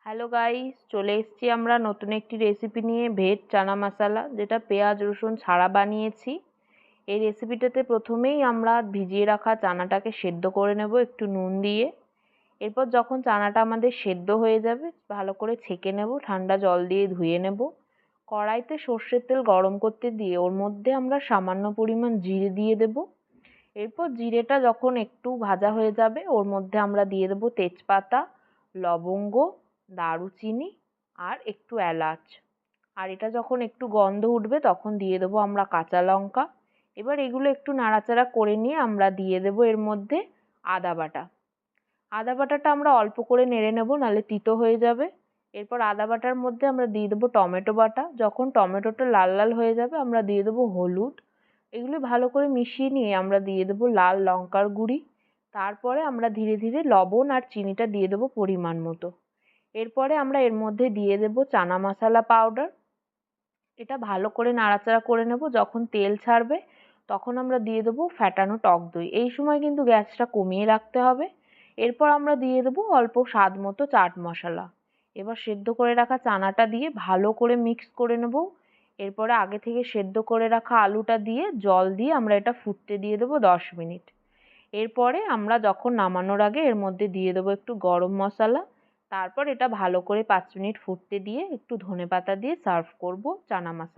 Hello guys, চলে এসেছি আমরা নতুন একটি রেসিপি নিয়ে, ভেজ চানা মশলা, যেটা পেঁয়াজ রসুন ছাড়া বানিয়েছি। এই রেসিপিটাতে প্রথমেই আমরা ভিজিয়ে রাখা চানাটাকে সেদ্ধ করে নেব একটু নুন দিয়ে। এরপর যখন চানাটা আমাদের সেদ্ধ হয়ে যাবে, ভালো করে ছেঁকে নেব, ঠান্ডা জল দিয়ে ধুয়ে নেব। কড়াইতে সর্ষের তেল গরম করতে দিয়ে ওর মধ্যে আমরা সামান্য পরিমাণ জিরে দিয়ে দেব। এরপর জিরেটা যখন একটু ভাজা হয়ে যাবে, ওর মধ্যে আমরা দিয়ে দেবো তেজপাতা, লবঙ্গ, দারুচিনি আর একটু এলাচ। আর এটা যখন একটু গন্ধ উঠবে তখন দিয়ে দেবো আমরা কাঁচা লঙ্কা। এবার এগুলো একটু নাড়াচাড়া করে নিয়ে আমরা দিয়ে দেবো এর মধ্যে আদা বাটা। আদা বাটাটা আমরা অল্প করে নেড়ে নেব, নাহলে তিতো হয়ে যাবে। এরপর আদা বাটার মধ্যে আমরা দিয়ে দেবো টমেটো বাটা। যখন টমেটোটা লাল লাল হয়ে যাবে আমরা দিয়ে দেবো হলুদ। এগুলো ভালো করে মিশিয়ে নিয়ে আমরা দিয়ে দেবো লাল লঙ্কার গুঁড়ি। তারপরে আমরা ধীরে ধীরে লবণ আর চিনিটা দিয়ে দেবো পরিমাণ মতো। এরপরে আমরা এর মধ্যে দিয়ে দেবো চানা মশলা পাউডার। এটা ভালো করে নাড়াচাড়া করে নেব। যখন তেল ছাড়বে তখন আমরা দিয়ে দেবো ফ্যাটানো টক দই। এই সময় কিন্তু গ্যাসটা কমিয়ে রাখতে হবে। এরপর আমরা দিয়ে দেবো অল্প স্বাদ মতো চাট মশলা। এবার সেদ্ধ করে রাখা চানাটা দিয়ে ভালো করে মিক্স করে নেব। এরপরে আগে থেকে সেদ্ধ করে রাখা আলুটা দিয়ে জল দিয়ে আমরা এটা ফুটতে দিয়ে দেবো 10 মিনিট। এরপরে আমরা যখন নামানোর আগে এর মধ্যে দিয়ে দেবো একটু গরম মশলা। তারপর এটা ভালো করে 5 মিনিট ফুটতে দিয়ে একটু ধনেপাতা দিয়ে সার্ভ করব চানা মশলা।